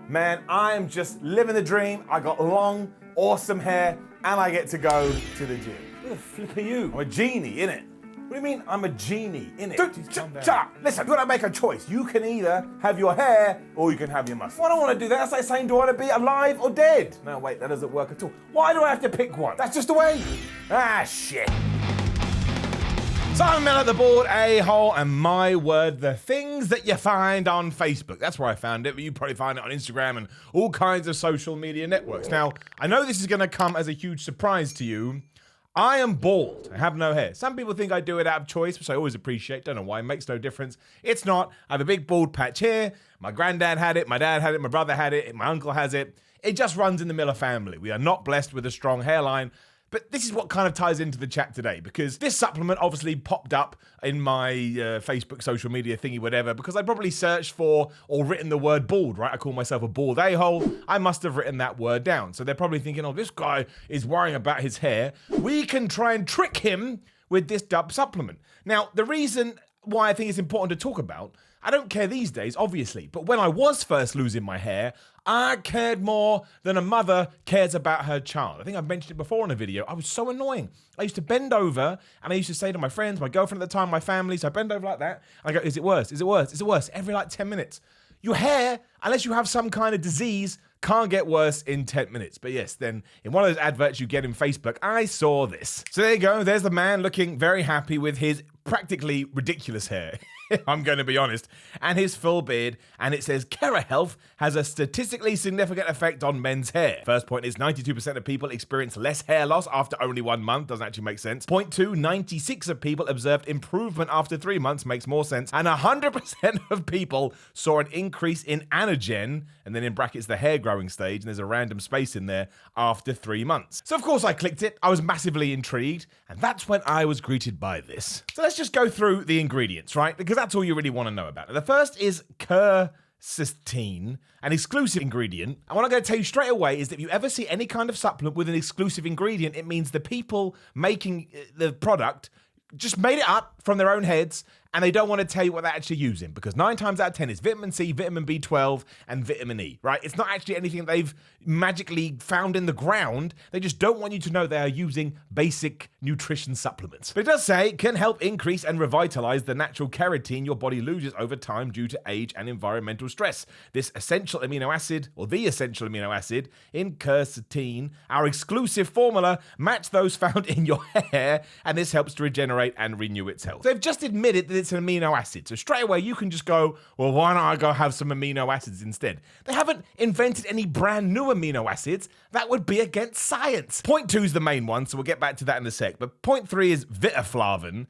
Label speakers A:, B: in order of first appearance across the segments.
A: Man, I am just living the dream. I got long, awesome hair, and I get to go to the gym.
B: Who the flip are you?
A: I'm a genie, innit? What do you mean I'm a genie, innit?
B: Dude,
A: Shut up. Listen, you gotta make a choice. You can either have your hair or you can have your muscles. Well, I don't want to do that. That's like saying, do I want to be alive or dead? No, wait, that doesn't work at all. Why do I have to pick one? That's just the way. Ah, shit. Simon Miller, the board a-hole, and my word, the things that you find on Facebook. That's where I found it, but you probably find it on Instagram and all kinds of social media networks. Now, I know this is going to come as a huge surprise to you. I am bald. I have no hair. Some people think I do it out of choice, which I always appreciate. Don't know why. It makes no difference. It's not. I have a big bald patch here. My granddad had it. My dad had it. My brother had it. My uncle has it. It just runs in the Miller family. We are not blessed with a strong hairline. But this is what kind of ties into the chat today, because this supplement obviously popped up in my Facebook social media thingy, whatever, because I probably searched for or written the word bald, right? I call myself a bald a-hole. I must have written that word down. So they're probably thinking, oh, this guy is worrying about his hair. We can try and trick him with this dub supplement. Now, the reason why I think it's important to talk about, I don't care these days, obviously, but when I was first losing my hair, I cared more than a mother cares about her child. I think I've mentioned it before in a video. I was so annoying. I used to bend over and I used to say to my friends, my girlfriend at the time, my family, so I bend over like that. I go, is it worse? Is it worse? Is it worse? Every like 10 minutes. Your hair, unless you have some kind of disease, can't get worse in 10 minutes. But yes, then in one of those adverts you get in Facebook, I saw this. So there you go. There's the man looking very happy with his practically ridiculous hair. I'm going to be honest, and his full beard, and it says Kera Health has a statistically significant effect on men's hair. First point is 92% of people experience less hair loss after only 1 month. Doesn't actually make sense. Point two, 96% of people observed improvement after 3 months. Makes more sense. And 100% of people saw an increase in anagen, and then in brackets the hair growing stage, and there's a random space in there, after 3 months. So of course I clicked it. I was massively intrigued, and that's when I was greeted by this. So let's just go through the ingredients, right? Because that's all you really want to know about. The first is quercetin, an exclusive ingredient. And what I'm going to tell you straight away is that if you ever see any kind of supplement with an exclusive ingredient, it means the people making the product just made it up from their own heads, and they don't want to tell you what they're actually using, because 9 times out of 10 is vitamin C, vitamin B12, and vitamin E, right? It's not actually anything they've magically found in the ground. They just don't want you to know they are using basic nutrition supplements. But it does say it can help increase and revitalize the natural keratin your body loses over time due to age and environmental stress. This essential amino acid, or the essential amino acid in quercetin, our exclusive formula, match those found in your hair, and this helps to regenerate and renew itself. They've just admitted that it's an amino acid. So straight away you can just go, well, why not I go have some amino acids instead? They haven't invented any brand new amino acids. That would be against science. Point two is the main one, so we'll get back to that in a sec. But point three is vitaflavin,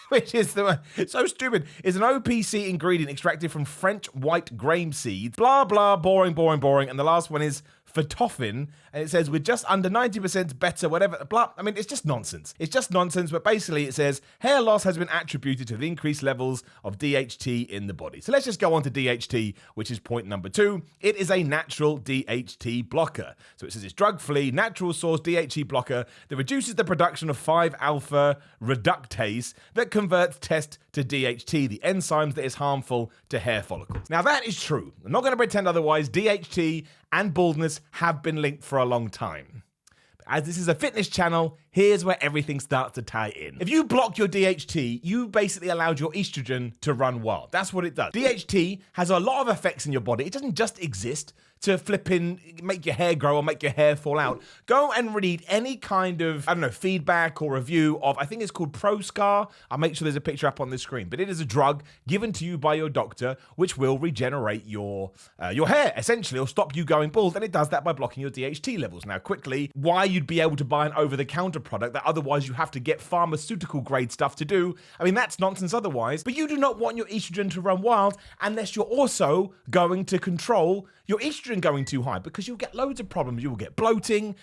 A: which is so stupid. It's an OPC ingredient extracted from French white grape seeds. Blah, blah, boring, boring, boring. And the last one is phytophthrin, and it says with just under 90% better, whatever, blah. I mean, it's just nonsense. It's just nonsense, but basically it says hair loss has been attributed to the increased levels of DHT in the body. So let's just go on to DHT, which is point number 2. It is a natural DHT blocker. So it says it's drug-free, natural source DHT blocker that reduces the production of 5-alpha reductase that converts test to DHT, the enzymes that is harmful to hair follicles. Now that is true. I'm not going to pretend otherwise. DHT and baldness have been linked for a long time. But as this is a fitness channel, here's where everything starts to tie in. If you block your DHT, you basically allowed your estrogen to run wild. That's what it does. DHT has a lot of effects in your body. It doesn't just exist to make your hair grow or make your hair fall out. Go and read any kind of, feedback or review of, I think it's called ProScar. I'll make sure there's a picture up on the screen. But it is a drug given to you by your doctor, which will regenerate your hair, essentially, or stop you going bald. And it does that by blocking your DHT levels. Now, quickly, why you'd be able to buy an over-the-counter product that otherwise you have to get pharmaceutical grade stuff to do. I mean, that's nonsense otherwise. But you do not want your estrogen to run wild unless you're also going to control your estrogen going too high, because you'll get loads of problems. You will get bloating,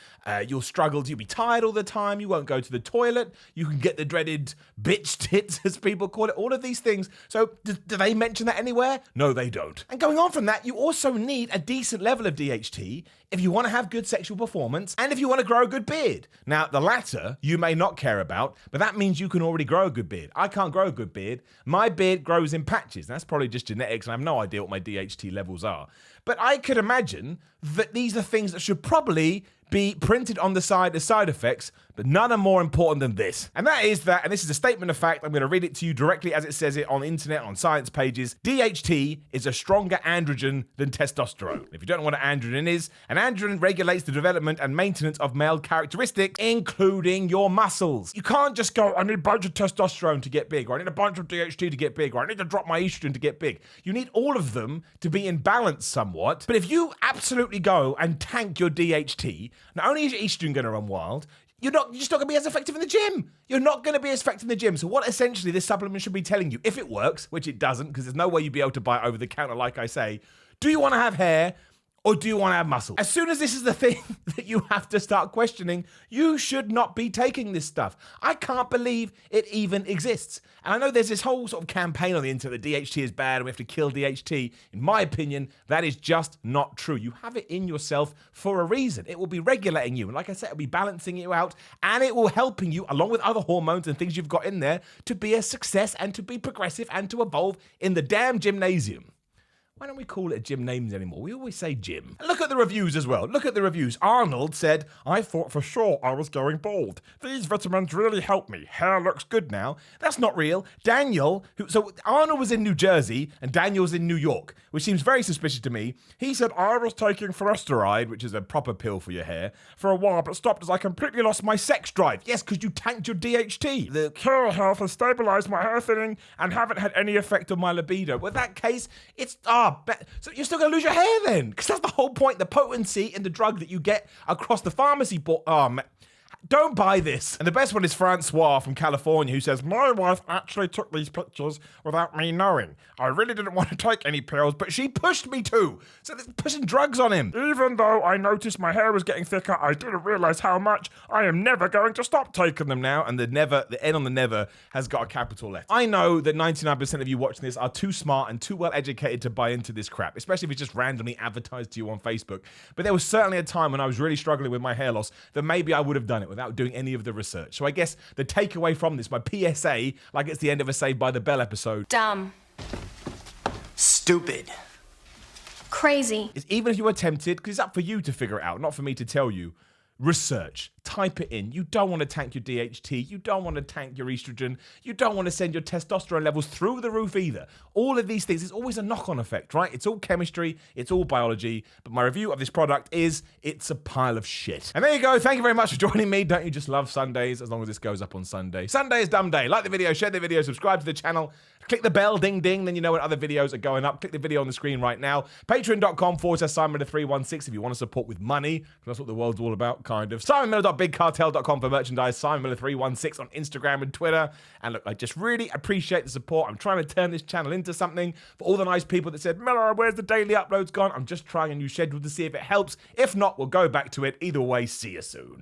A: you'll struggle, you'll be tired all the time, you won't go to the toilet, you can get the dreaded bitch tits, as people call it, all of these things. So do they mention that anywhere? No, they don't. And going on from that, you also need a decent level of DHT if you want to have good sexual performance and if you want to grow a good beard. Now, the latter you may not care about, but that means you can already grow a good beard. I can't grow a good beard. My beard grows in patches. That's probably just genetics, and I have no idea what my DHT levels are. But I could imagine that these are things that should probably be printed on the side as side effects, but none are more important than this. And that is that, and this is a statement of fact, I'm going to read it to you directly as it says it on the internet, on science pages. DHT is a stronger androgen than testosterone. If you don't know what an androgen is, an androgen regulates the development and maintenance of male characteristics, including your muscles. You can't just go, I need a bunch of testosterone to get big, or I need a bunch of DHT to get big, or I need to drop my estrogen to get big. You need all of them to be in balance somewhat. But if you absolutely go and tank your DHT, not only is your estrogen going to run wild, you're just not going to be as effective in the gym. You're not going to be as effective in the gym. So what essentially this supplement should be telling you, if it works, which it doesn't, because there's no way you'd be able to buy it over the counter, like I say, do you want to have hair or do you want to have muscle? As soon as this is the thing that you have to start questioning, you should not be taking this stuff. I can't believe it even exists. And I know there's this whole sort of campaign on the internet that DHT is bad and we have to kill DHT. In my opinion, that is just not true. You have it in yourself for a reason. It will be regulating you. And like I said, it'll be balancing you out and it will helping you, along with other hormones and things you've got in there, to be a success and to be progressive and to evolve in the damn gymnasium. Why don't we call it a gym names anymore? We always say gym. And look at the reviews as well. Look at the reviews. Arnold said, I thought for sure I was going bald. These vitamins really helped me. Hair looks good now. That's not real. Daniel, so Arnold was in New Jersey and Daniel's in New York, which seems very suspicious to me. He said, I was taking finasteride, which is a proper pill for your hair, for a while, but stopped as I completely lost my sex drive. Yes, because you tanked your DHT. The Cure Health has stabilized my hair thinning and haven't had any effect on my libido. Well, in that case, it's, so you're still going to lose your hair then? Because that's the whole point, the potency in the drug that you get across the pharmacy board. Oh, man. Don't buy this. And the best one is Francois from California, who says, my wife actually took these pictures without me knowing. I really didn't want to take any pills, but she pushed me to. So they're pushing drugs on him. Even though I noticed my hair was getting thicker, I didn't realize how much. I am never going to stop taking them now. And the N on the never has got a capital letter. I know that 99% of you watching this are too smart and too well educated to buy into this crap, especially if it's just randomly advertised to you on Facebook. But there was certainly a time when I was really struggling with my hair loss that maybe I would have done it without doing any of the research. So I guess the takeaway from this, my PSA, like it's the end of a Saved by the Bell episode.
B: Dumb.
C: Stupid.
B: Crazy.
A: Is even if you are tempted, because it's up for you to figure it out, not for me to tell you, research. Type it in. You don't want to tank your DHT. You don't want to tank your estrogen. You don't want to send your testosterone levels through the roof either. All of these things, it's always a knock-on effect, right? It's all chemistry. It's all biology. But my review of this product is, it's a pile of shit. And there you go. Thank you very much for joining me. Don't you just love Sundays, as long as this goes up on Sunday? Sunday is dumb day. Like the video, share the video, subscribe to the channel, click the bell, ding, ding, then you know when other videos are going up. Click the video on the screen right now. Patreon.com/SimonMiller316 if you want to support with money, because that's what the world's all about, kind of. SimonMiller.BigCartel.com for merchandise. SimonMiller316 on Instagram and Twitter. And look, I just really appreciate the support. I'm trying to turn this channel into something. For all the nice people that said, Miller, where's the daily uploads gone? I'm just trying a new schedule to see if it helps. If not, we'll go back to it. Either way, see you soon.